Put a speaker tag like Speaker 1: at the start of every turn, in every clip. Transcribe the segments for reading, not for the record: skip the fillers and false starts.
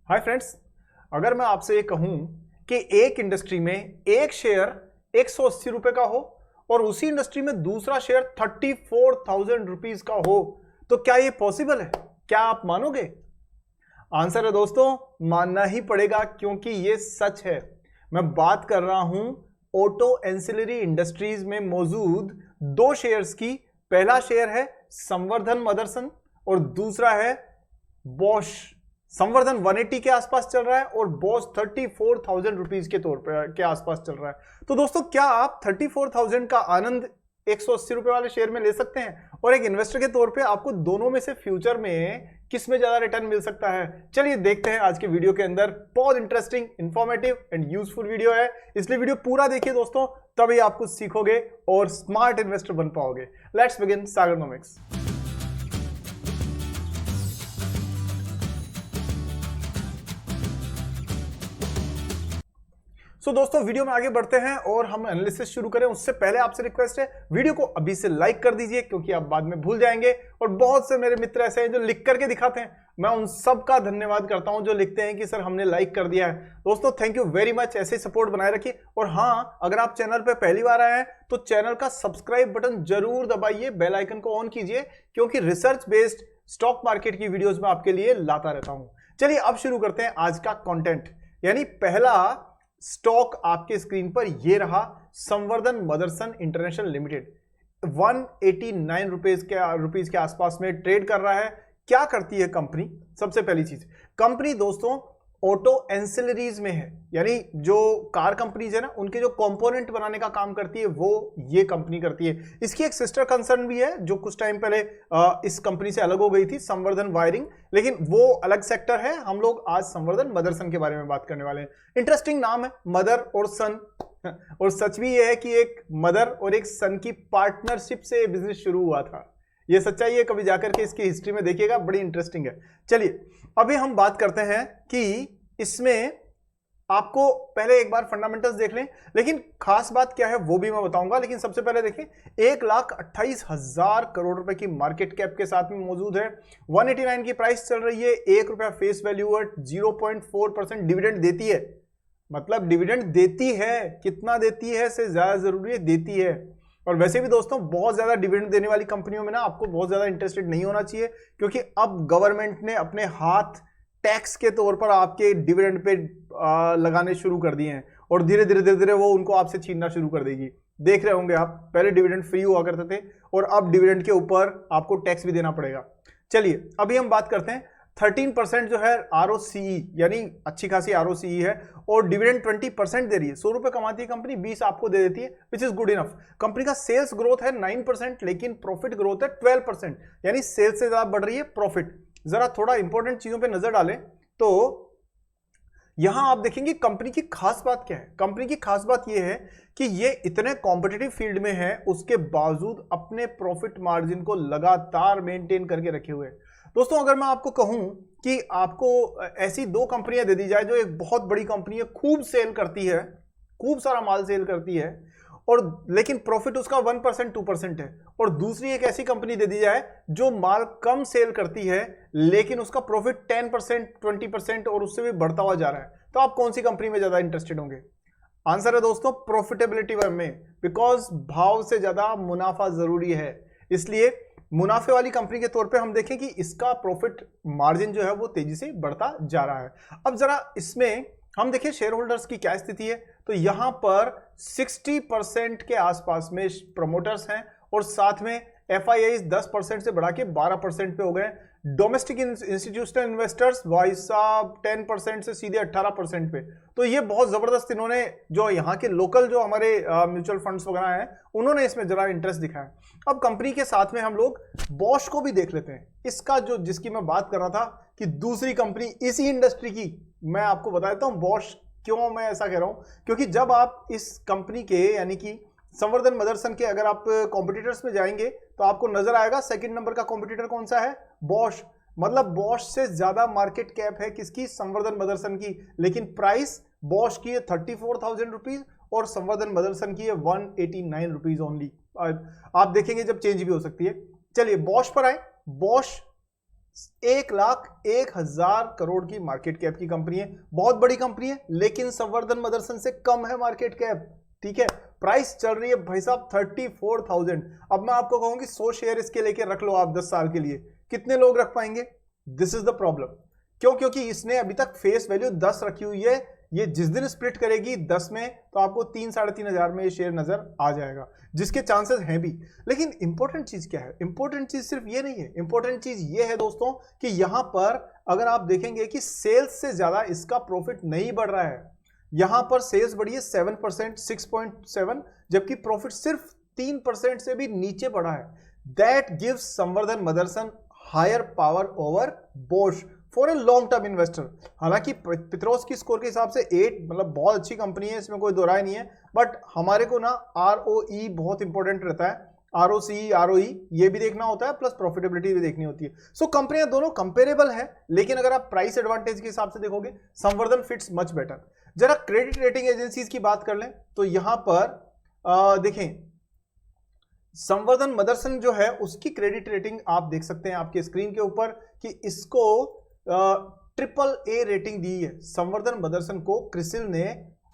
Speaker 1: Hi friends, अगर मैं आपसे ये कहूं कि एक इंडस्ट्री में एक शेयर 180 रुपए का हो और उसी इंडस्ट्री में दूसरा शेयर 34,000 रुपीज का हो, तो क्या ये पॉसिबल है? क्या आप मानोगे? आंसर है दोस्तों, मानना ही पड़ेगा क्योंकि ये सच है। मैं बात कर रहा हूं ऑटो एंसिलरी इंडस्ट्रीज में मौजूद दो शेयर्स की। पहला शेयर है संवर्धन मदरसन और दूसरा है बॉश। संवर्धन 180 के आसपास चल रहा है और बॉश 34,000 रुपीज के तौर पर के आसपास चल रहा है। तो दोस्तों, क्या आप 34,000 का आनंद 180 रुपए वाले शेयर में ले सकते हैं? और एक इन्वेस्टर के तौर पे आपको दोनों में से फ्यूचर में किस में ज्यादा रिटर्न मिल सकता है? चलिए देखते हैं आज के वीडियो के अंदर। बहुत interesting, informative and useful video है, इसलिए वीडियो पूरा देखिए दोस्तों, तभी आप कुछ सीखोगे और स्मार्ट इन्वेस्टर बन पाओगे। Let's begin Sagarnomics. दोस्तों, वीडियो में आगे बढ़ते हैं और हम एनालिसिस शुरू करें उससे पहले आपसे रिक्वेस्ट है, वीडियो को अभी से लाइक कर दीजिए क्योंकि आप बाद में भूल जाएंगे। और बहुत से मेरे मित्र ऐसे हैं जो लिख करके दिखाते हैं, मैं उन सब का धन्यवाद करता हूं जो लिखते हैं कि सर हमने लाइक कर दिया है। दोस्तों थैंक यू वेरी मच, ऐसे ही सपोर्ट बनाए रखिए। और हाँ, अगर आप चैनल पर पहली बार आए हैं तो चैनल का सब्सक्राइब बटन जरूर दबाइए, बेल आइकन को ऑन कीजिए, क्योंकि रिसर्च बेस्ड स्टॉक मार्केट की वीडियोज में आपके लिए लाता रहता हूं। चलिए अब शुरू करते हैं आज का कॉन्टेंट। यानी पहला स्टॉक आपके स्क्रीन पर यह रहा, संवर्धन मदरसन इंटरनेशनल लिमिटेड। 189 रुपीज के आसपास में ट्रेड कर रहा है। क्या करती है कंपनी? सबसे पहली चीज, कंपनी दोस्तों ऑटो एंसिलरीज में है, यानी जो कार कंपनीज है ना, उनके जो कंपोनेंट बनाने का काम करती है वो ये कंपनी करती है। इसकी एक सिस्टर कंसर्न भी है जो कुछ टाइम पहले इस कंपनी से अलग हो गई थी, संवर्धन वायरिंग, लेकिन वो अलग सेक्टर है। हम लोग आज संवर्धन मदरसन के बारे में बात करने वाले हैं। इंटरेस्टिंग नाम है, मदर और सन। और सच भी यह है कि एक मदर और एक सन की पार्टनरशिप से बिजनेस शुरू हुआ था। ये सच्चाई है, कभी जाकर के इसकी हिस्ट्री में देखिएगा, बड़ी इंटरेस्टिंग है। चलिए अभी हम बात करते हैं कि इसमें आपको पहले एक बार फंडामेंटल्स देख लें, लेकिन खास बात क्या है वो भी मैं बताऊंगा। लेकिन सबसे पहले देखिए, 1,28,000 करोड़ रुपए की मार्केट कैप के साथ में मौजूद है। 189 की प्राइस चल रही है। 1 रुपया फेस वैल्यू और 0.4% डिविडेंड देती है। मतलब डिविडेंड देती है, कितना देती है से ज्यादा जरूरी है, देती है। और वैसे भी दोस्तों, बहुत ज्यादा डिविडेंड देने वाली कंपनियों में ना आपको बहुत ज्यादा इंटरेस्टेड नहीं होना चाहिए, क्योंकि अब गवर्नमेंट ने अपने हाथ टैक्स के तौर पर आपके डिविडेंड पे लगाने शुरू कर दिए हैं और धीरे धीरे वो उनको आपसे छीनना शुरू कर देगी। देख रहे होंगे आप, पहले डिविडेंड फ्री हुआ करते थे और अब डिविडेंड के ऊपर आपको टैक्स भी देना पड़ेगा। चलिए अभी हम बात करते हैं 13% जो है ROCE, यानी अच्छी खासी ROCE है, और डिविडेंड 20% दे रही है। 100 रुपए कमाती है कंपनी, 20 आपको दे देती है, which is good enough. Company का सेल्स ग्रोथ है 9%, लेकिन प्रॉफिट ग्रोथ है 12%, यानी सेल्स से ज्यादा बढ़ रही है प्रॉफिट। जरा थोड़ा इंपॉर्टेंट चीजों पे नजर डालें तो यहां आप देखेंगे कंपनी की खास बात क्या है। कंपनी की खास बात यह है कि ये इतने कॉम्पिटिटिव फील्ड में है, उसके बावजूद अपने प्रॉफिट मार्जिन को लगातार मेंटेन करके रखे हुए। दोस्तों अगर मैं आपको कहूं कि आपको ऐसी दो कंपनियां दे दी जाए, जो एक बहुत बड़ी कंपनी है, खूब सेल करती है, खूब सारा माल सेल करती है, और लेकिन प्रॉफिट उसका 1% 2% है, और दूसरी एक ऐसी कंपनी दे दी जाए जो माल कम सेल करती है लेकिन उसका प्रॉफिट 10% 20% और उससे भी बढ़ता हुआ जा रहा है, तो आप कौन सी कंपनी में ज्यादा इंटरेस्टेड होंगे? आंसर है दोस्तों प्रॉफिटेबिलिटी में, बिकॉज भाव से ज्यादा मुनाफा जरूरी है। इसलिए मुनाफे वाली कंपनी के तौर पे हम देखें कि इसका प्रॉफिट मार्जिन जो है वो तेजी से बढ़ता जा रहा है। अब जरा इसमें हम देखें शेयर होल्डर्स की क्या स्थिति है, तो यहां पर 60% के आसपास में प्रमोटर्स हैं और साथ में FIIs 10% से बढ़ा के 12% पे हो गए। डोमेस्टिक इंस्टीट्यूशनल इन्वेस्टर्स भाई साहब 10% से सीधे 18% पे। तो ये बहुत जबरदस्त, इन्होंने जो यहाँ के लोकल जो हमारे म्यूचुअल फंड्स वगैरह हैं, उन्होंने इसमें जरा इंटरेस्ट दिखाया। अब कंपनी के साथ में हम लोग बॉश को भी देख लेते हैं। इसका जो जिसकी मैं बात कर रहा था कि दूसरी कंपनी इसी इंडस्ट्री की, मैं आपको बता देता हूं बॉश। क्यों मैं ऐसा कह रहा हूं? क्योंकि जब आप इस कंपनी के यानी कि संवर्धन मदरसन के अगर आप कॉम्पिटिटर्स में जाएंगे तो आपको नजर आएगा सेकंड नंबर का कॉम्पिटिटर कौन सा है? बॉश। मतलब बॉश से ज्यादा मार्केट कैप है किसकी? संवर्धन मदरसन की, लेकिन प्राइस बॉश की है 34,000 रुपीज और संवर्धन मदरसन की है 189 रुपीज ओनली। आप देखेंगे जब चेंज भी हो सकती है। चलिए बॉश पर आए। बॉश 1,01,000 करोड़ की मार्केट कैप की कंपनी है, बहुत बड़ी कंपनी है, लेकिन संवर्धन मदरसन से कम है मार्केट कैप। ठीक है, प्राइस चल रही है भाई साहब 34,000। अब मैं आपको कहूंगी 100 शेयर इसके लेके रख लो आप 10 साल के लिए, कितने लोग रख पाएंगे? This is the problem. क्यों? क्योंकि इसने अभी तक फेस वैल्यू 10 रखी हुई है, ये जिस दिन स्प्लिट करेगी 10 में तो आपको 3-3.5 में ये शेयर नजर आ जाएगा, जिसके चांसेस हैं भी। लेकिन इंपॉर्टेंट चीज क्या है? इंपॉर्टेंट चीज सिर्फ ये नहीं है, इंपॉर्टेंट चीज ये है दोस्तों कि यहां पर अगर आप देखेंगे कि सेल्स से ज्यादा इसका प्रॉफिट नहीं बढ़ रहा है। यहां पर सेल्स बढ़ी है 7%, 6.7, जबकि प्रॉफिट सिर्फ 3% से भी नीचे बढ़ा है। That gives Samvardhana Motherson higher power over Bosch for a long term investor. हालांकि पित्रोस की स्कोर के हिसाब से 8 मतलब बहुत अच्छी कंपनी है, इसमें कोई दो राय नहीं है, बट हमारे को ना ROE बहुत इंपॉर्टेंट रहता है, ROCE ROE ये भी देखना होता है, प्लस प्रॉफिटेबिलिटी भी देखनी होती है। सो कंपनियां दोनों कंपेरेबल है, लेकिन अगर आप प्राइस एडवांटेज के हिसाब से देखोगे संवर्धन फिट्स मच बेटर। जरा क्रेडिट रेटिंग एजेंसीज की बात कर लें तो यहां पर देखें संवर्धन मदरसन जो है उसकी क्रेडिट रेटिंग आप देख सकते हैं आपके स्क्रीन के ऊपर कि इसको AAA रेटिंग दी है। संवर्धन मदरसन को क्रिसिल ने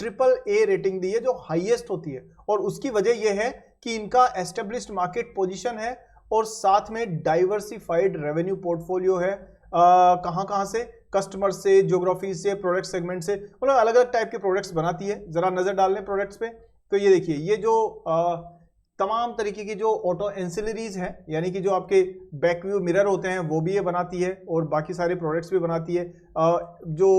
Speaker 1: AAA रेटिंग दी है, जो हाईएस्ट होती है, और उसकी वजह यह है कि इनका एस्टेब्लिश्ड मार्केट पोजीशन है और साथ में डाइवर्सिफाइड रेवेन्यू पोर्टफोलियो है। कहां से? कस्टमर से, ज्योग्राफी से, प्रोडक्ट सेगमेंट से, मतलब अलग अलग टाइप के प्रोडक्ट्स बनाती है। जरा नजर डाल लें प्रोडक्ट्स पे तो ये देखिए, ये जो तमाम तरीके की जो ऑटो एंसिलरीज हैं, यानी कि जो आपके बैक व्यू मिरर होते हैं वो भी ये बनाती है, और बाकी सारे प्रोडक्ट्स भी बनाती है। जो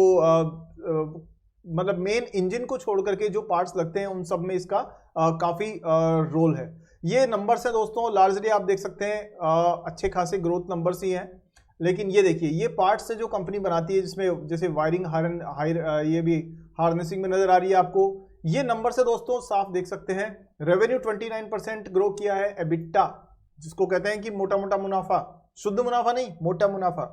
Speaker 1: मतलब मेन इंजन को छोड़ करके जो पार्ट्स लगते हैं उन सब में इसका काफी रोल है। ये नंबर्स है दोस्तों, लार्जली आप देख सकते हैं अच्छे खासे ग्रोथ नंबर्स ही हैं। लेकिन ये देखिए, ये पार्ट्स से जो कंपनी बनाती है, जिसमें जैसे वायरिंग ये भी हार्नेसिंग में नजर आ रही है आपको। ये नंबर से दोस्तों साफ देख सकते हैं, रेवेन्यू 29% ग्रो किया है। एबिटा, जिसको कहते हैं कि मोटा मोटा मुनाफा, शुद्ध मुनाफा नहीं, मोटा मुनाफा,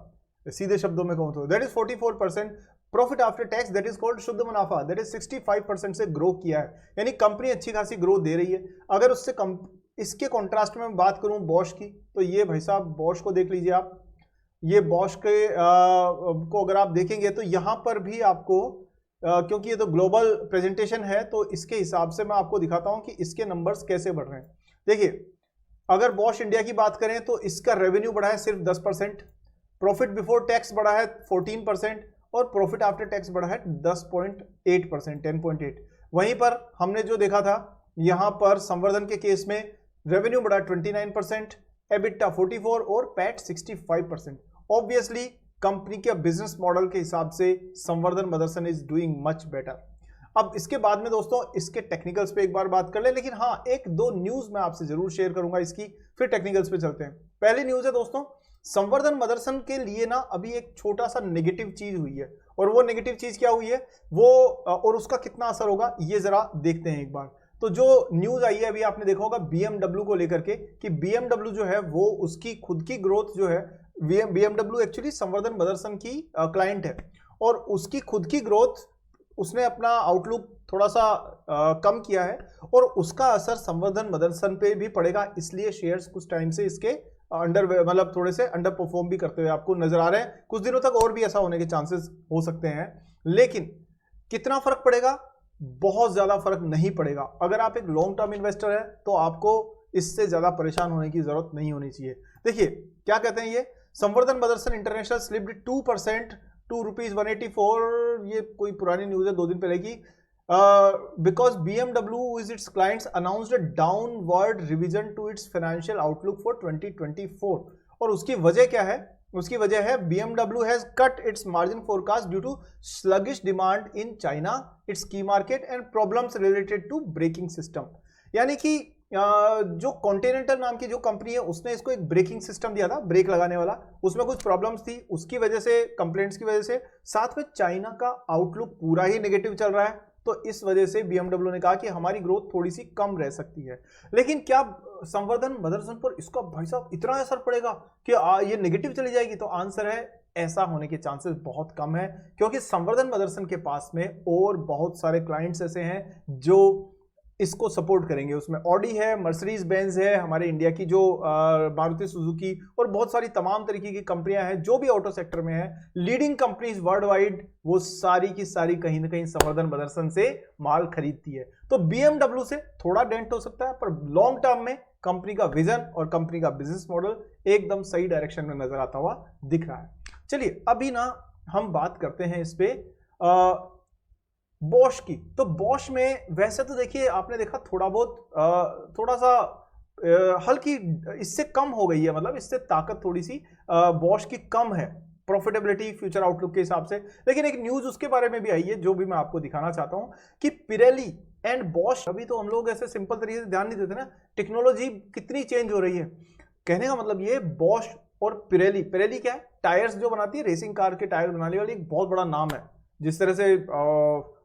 Speaker 1: सीधे शब्दों में कहूं तो that is 44%। Profit after tax that is called शुद्ध मुनाफा, दैट इज 65% से ग्रो किया है। यानी कंपनी अच्छी खासी ग्रोथ दे रही है। अगर उससे इसके कॉन्ट्रास्ट में बात करूं बॉश की, तो ये भाई साहब बॉश को देख लीजिए आप। ये बॉश के को अगर आप देखेंगे तो यहां पर भी आपको क्योंकि ये तो ग्लोबल प्रेजेंटेशन है, तो इसके हिसाब से मैं आपको दिखाता हूं कि इसके नंबर्स कैसे बढ़ रहे हैं। देखिए, अगर बॉश इंडिया की बात करें तो इसका रेवेन्यू बढ़ा है सिर्फ 10%, प्रॉफिट बिफोर टैक्स बढ़ा है 14%, और प्रॉफिट आफ्टर टैक्स बढ़ा है 10.8%, 10.8। वहीं पर हमने जो देखा था यहां पर संवर्धन के केस में रेवेन्यू बढ़ा 29%, एबिटा 44% और पैट 65%। ऑब्वियसली कंपनी के बिजनेस मॉडल के हिसाब से संवर्धन Motherson is doing much better. अब इसके बाद में दोस्तों इसके टेक्निकल्स पे एक बार बात कर ले, लेकिन हाँ, एक दो न्यूज मैं आपसे जरूर शेयर करूंगा इसकी, फिर टेक्निकल्स पे चलते हैं। पहली न्यूज है दोस्तों, संवर्धन मदरसन के लिए ना अभी एक छोटा सा नेगेटिव चीज हुई है, और वो नेगेटिव चीज क्या हुई है वो और उसका कितना असर होगा ये जरा देखते हैं एक बार। तो जो न्यूज आई है अभी आपने देखा होगा BMW को लेकर के, कि BMW जो है वो उसकी खुद की ग्रोथ जो है, BMW एक्चुअली संवर्धन मदरसन की क्लाइंट है, और उसकी खुद की ग्रोथ उसने अपना आउटलुक थोड़ा सा कम किया है, और उसका असर संवर्धन मदरसन पे भी पड़ेगा। इसलिए शेयर्स कुछ टाइम से इसके अंडर मतलब थोड़े से अंडर परफॉर्म भी करते हुए आपको नजर आ रहे हैं। कुछ दिनों तक और भी ऐसा होने के चांसेस हो सकते हैं, लेकिन कितना फर्क पड़ेगा? बहुत ज्यादा फर्क नहीं पड़ेगा। अगर आप एक लॉन्ग टर्म इन्वेस्टर है तो आपको इससे ज्यादा परेशान होने की जरूरत नहीं होनी चाहिए। देखिए क्या कहते हैं, ये संवर्धन मदरसन इंटरनेशनल स्लिप्ड 2% टू ₹184। ये कोई पुरानी न्यूज है 2 दिन पहले की। Because BMW with its clients announced a downward revision to its financial outlook for 2024। और उसकी वजह क्या है? उसकी वजह है BMW has cut its margin forecast due to sluggish demand in China, its key market and problems related to braking system। यानी कि जो कॉन्टिनेंटल नाम की जो कंपनी है उसने इसको एक ब्रेकिंग सिस्टम दिया था, ब्रेक लगाने वाला, उसमें कुछ प्रॉब्लम्स थी, उसकी वजह से, कंप्लेंट्स की वजह से, साथ में चाइना का आउटलुक पूरा ही नेगेटिव चल रहा है, तो इस वजह से BMW ने कहा कि हमारी ग्रोथ थोड़ी सी कम रह सकती है। लेकिन क्या संवर्धन मदरसन पर इसका भाई साहब इतना असर पड़ेगा कि ये नेगेटिव चली जाएगी? तो आंसर है ऐसा होने के चांसेस बहुत कम है, क्योंकि संवर्धन मदरसन के पास में और बहुत सारे क्लाइंट्स ऐसे हैं जो इसको सपोर्ट करेंगे। उसमें ऑडी है, मर्सिडीज बेंज है, हमारे इंडिया की जो मारुति सुजुकी और बहुत सारी तमाम तरीके की कंपनियां हैं जो भी ऑटो सेक्टर में है, लीडिंग कंपनीज वर्ल्ड वाइड, वो सारी की सारी कहीं ना कहीं संवर्धन मदरसन से माल खरीदती है। तो BMW से थोड़ा डेंट हो सकता है, पर लॉन्ग टर्म में कंपनी का विजन और कंपनी का बिजनेस मॉडल एकदम सही डायरेक्शन में नजर आता हुआ दिख रहा है। चलिए अभी ना हम बात करते हैं इस पे बॉश की। तो बॉश में वैसे तो देखिए आपने देखा थोड़ा बहुत थोड़ा सा हल्की इससे कम हो गई है, मतलब इससे ताकत थोड़ी सी बॉश की कम है प्रॉफिटेबिलिटी फ्यूचर आउटलुक के हिसाब से। लेकिन एक न्यूज उसके बारे में भी आई है जो भी मैं आपको दिखाना चाहता हूं कि पिरेली एंड बॉश, अभी तो हम लोग ऐसे सिंपल तरीके से ध्यान नहीं देते ना, टेक्नोलॉजी कितनी चेंज हो रही है। कहने का मतलब ये बॉश और पिरेली, पिरेली क्या है, टायर्स जो बनाती है, रेसिंग कार के टायर बनाने वाली एक बहुत बड़ा नाम है। जिस तरह से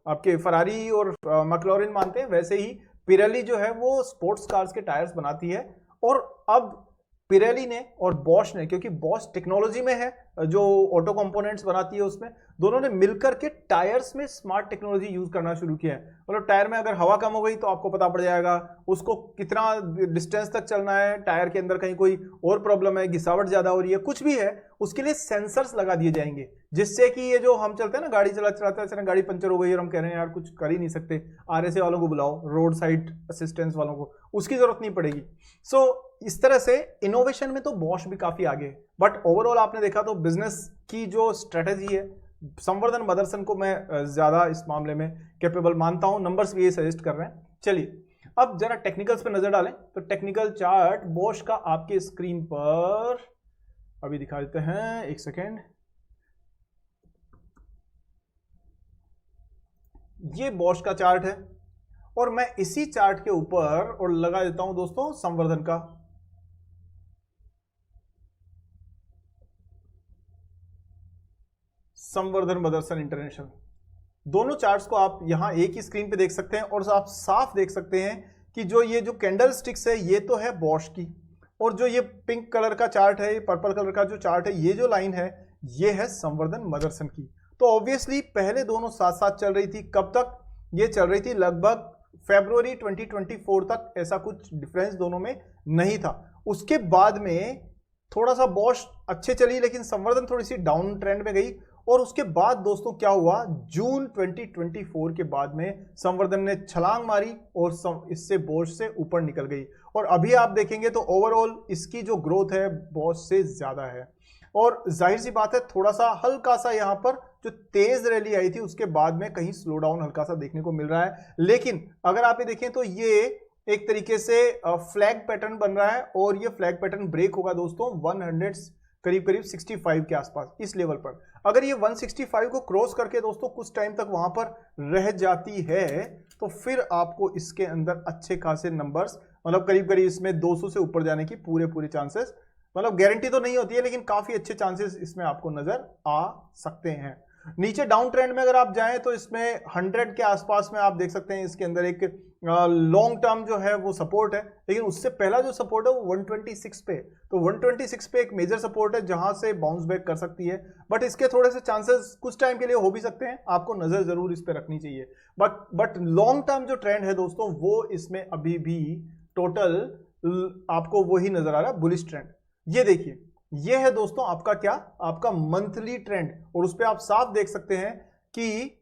Speaker 1: आपके फरारी और मैक्लॉरेन मानते हैं, वैसे ही पिरेली जो है वो स्पोर्ट्स कार्स के टायर्स बनाती है। और अब पिरेली ने और बॉश ने, क्योंकि बॉश टेक्नोलॉजी में है, जो ऑटो कंपोनेंट्स बनाती है उसमें, दोनों ने मिलकर के टायर्स में स्मार्ट टेक्नोलॉजी यूज करना शुरू किया है। मतलब टायर में अगर हवा कम हो गई तो आपको पता पड़ जाएगा उसको कितना डिस्टेंस तक चलना है, टायर के अंदर कहीं कोई और प्रॉब्लम है, घिसावट ज्यादा हो रही है, कुछ भी है, उसके लिए सेंसर्स लगा दिए जाएंगे, जिससे कि ये जो हम चलते हैं ना, गाड़ी चलाते हैं, गाड़ी पंचर हो गई और हम कह रहे हैं यार कुछ कर ही नहीं सकते, RSA वालों को बुलाओ, रोड साइड असिस्टेंस वालों को, उसकी जरूरत नहीं पड़ेगी। सो इस तरह से इनोवेशन में तो बॉश भी काफी आगे है। बट ओवरऑल आपने देखा तो बिजनेस की जो स्ट्रेटेजी है, संवर्धन मदरसन को मैं ज्यादा इस मामले में कैपेबल मानता हूं, नंबर्स भी ये सजेस्ट कर रहे हैं। चलिए अब जरा टेक्निकल्स पे नजर डालें। तो टेक्निकल चार्ट बॉश का आपके स्क्रीन पर अभी दिखा देते हैं, एक सेकेंड। ये बॉश का चार्ट है और मैं इसी चार्ट के ऊपर और लगा देता हूं दोस्तों संवर्धन का। संवर्धन मदरसन इंटरनेशनल, दोनों चार्ट्स को आप यहां एक ही स्क्रीन पे देख सकते हैं और आप साफ देख सकते हैं कि जो ये जो कैंडल स्टिक्स है ये तो है बॉश की, और जो ये पिंक कलर का चार्ट है, ये पर्पल कलर का जो चार्ट है, ये जो लाइन है ये है संवर्धन मदरसन की। तो ऑब्वियसली पहले दोनों साथ साथ चल रही थी। कब तक ये चल रही थी? लगभग फरवरी 2024 तक ऐसा कुछ डिफरेंस दोनों में नहीं था। उसके बाद में थोड़ा सा बॉश अच्छे चली, लेकिन संवर्धन थोड़ी सी डाउन ट्रेंड में गई। और उसके बाद दोस्तों क्या हुआ, जून 2024 के बाद में संवर्धन ने छलांग मारी और इससे बॉश से ऊपर निकल गई। और अभी आप देखेंगे तो ओवरऑल इसकी जो ग्रोथ है बॉश से ज्यादा है। और जाहिर सी बात है थोड़ा सा हल्का सा यहाँ पर जो तेज रैली आई थी उसके बाद में कहीं स्लो डाउन हल्का सा देखने को मिल रहा है। लेकिन अगर आप ये देखें तो ये एक तरीके से फ्लैग पैटर्न बन रहा है और ये फ्लैग पैटर्न ब्रेक होगा दोस्तों 100 करीब 65 के आसपास, इस लेवल पर। अगर ये 165 को क्रॉस करके दोस्तों कुछ टाइम तक वहां पर रह जाती है तो फिर आपको इसके अंदर अच्छे खासे नंबर्स, मतलब करीब इसमें 200 से ऊपर जाने की पूरे चांसेस, मतलब गारंटी तो नहीं होती है लेकिन काफी अच्छे चांसेस इसमें आपको नजर आ सकते हैं। नीचे डाउन ट्रेंड में अगर आप जाएं तो इसमें 100 के आसपास में आप देख सकते हैं इसके अंदर एक लॉन्ग टर्म जो है वो सपोर्ट है, लेकिन उससे पहला जो सपोर्ट है वो 126 पे। तो 126 पे एक मेजर सपोर्ट है जहां से बाउंस बैक कर सकती है। बट इसके थोड़े से चांसेस कुछ टाइम के लिए हो भी सकते हैं, आपको नजर जरूर इस पे रखनी चाहिए। बट लॉन्ग टर्म जो ट्रेंड है दोस्तों वो इसमें अभी भी टोटल आपको वही नजर आ रहा है, बुलिश ट्रेंड। ये देखिए, ये है दोस्तों आपका क्या, आपका मंथली ट्रेंड। और उस पर आप साफ देख सकते हैं कि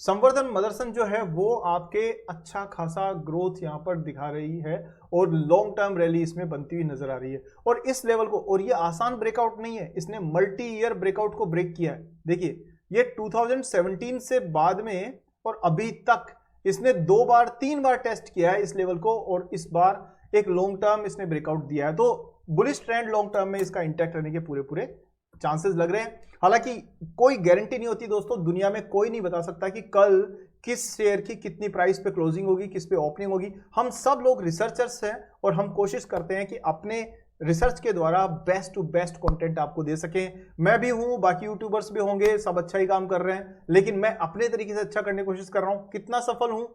Speaker 1: संवर्धन मदरसन जो है वो आपके अच्छा खासा ग्रोथ यहां पर दिखा रही है और लॉन्ग टर्म रैली इसमें बनती हुई नजर आ रही है। और इस लेवल को, और ये आसान ब्रेकआउट नहीं है, इसने मल्टी ईयर ब्रेकआउट को ब्रेक किया है। देखिए ये 2017 से बाद में और अभी तक इसने 3 बार टेस्ट किया है इस लेवल को, और इस बार एक लॉन्ग टर्म इसने ब्रेकआउट दिया है। तो बुलिश ट्रेंड लॉन्ग टर्म में इसका इंटैक्ट रहने के पूरे चांसेस लग रहे हैं। हालांकि कोई गारंटी नहीं होती दोस्तों, दुनिया में कोई नहीं बता सकता कि कल किस शेयर की कितनी प्राइस पे क्लोजिंग होगी, किस पे ओपनिंग होगी। हम सब लोग रिसर्चर्स हैं और हम कोशिश करते हैं कि अपने रिसर्च के द्वारा बेस्ट टू बेस्ट कंटेंट आपको दे सकें। मैं भी हूं, बाकी यूट्यूबर्स भी होंगे, सब अच्छा ही काम कर रहे हैं, लेकिन मैं अपने तरीके से अच्छा करने की कोशिश कर रहा हूं। कितना सफल हूं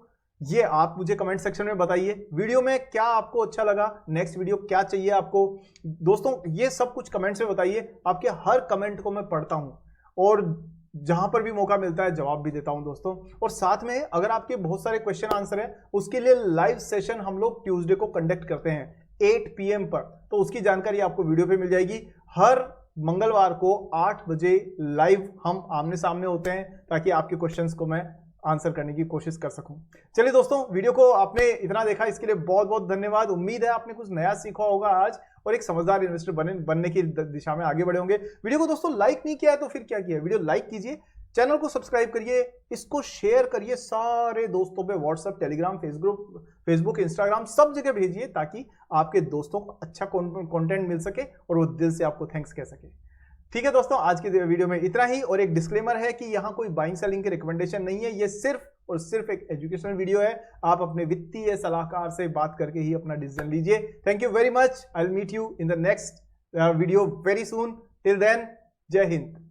Speaker 1: ये आप मुझे कमेंट सेक्शन में बताइए। वीडियो में क्या आपको अच्छा लगा, नेक्स्ट वीडियो क्या चाहिए आपको दोस्तों, ये सब कुछ कमेंट्स में बताइए। आपके हर कमेंट को मैं पढ़ता हूं और जहां पर भी मौका मिलता है जवाब भी देता हूं दोस्तों। और साथ में अगर आपके बहुत सारे क्वेश्चन आंसर है, उसके लिए लाइव सेशन हम लोग ट्यूसडे को कंडक्ट करते हैं 8 PM पर, तो उसकी जानकारी आपको वीडियो पे मिल जाएगी। हर मंगलवार को 8 बजे लाइव हम आमने सामने होते हैं, ताकि आपके क्वेश्चंस को मैं आंसर करने की कोशिश कर सकूं। चलिए दोस्तों, वीडियो को आपने इतना देखा, इसके लिए बहुत बहुत धन्यवाद। उम्मीद है आपने कुछ नया सीखा होगा आज और एक समझदार इन्वेस्टर बनने की दिशा में आगे बढ़े होंगे। वीडियो को दोस्तों लाइक नहीं किया है तो फिर क्या किया, वीडियो लाइक कीजिए, चैनल को सब्सक्राइब करिए, इसको शेयर करिए सारे दोस्तों पे, व्हाट्सएप, टेलीग्राम, फेसबुक, इंस्टाग्राम, सब जगह भेजिए, ताकि आपके दोस्तों को अच्छा कंटेंट मिल सके और वो दिल से आपको थैंक्स कह सके। ठीक है दोस्तों, आज की वीडियो में इतना ही। और एक डिस्क्लेमर है कि यहाँ कोई बाइंग सेलिंग की रिकमेंडेशन नहीं है, ये सिर्फ और सिर्फ एक एजुकेशनल वीडियो है। आप अपने वित्तीय सलाहकार से बात करके ही अपना डिसीजन लीजिए। Thank you very much. I will meet you in the next video very soon. Till then, Jai Hind.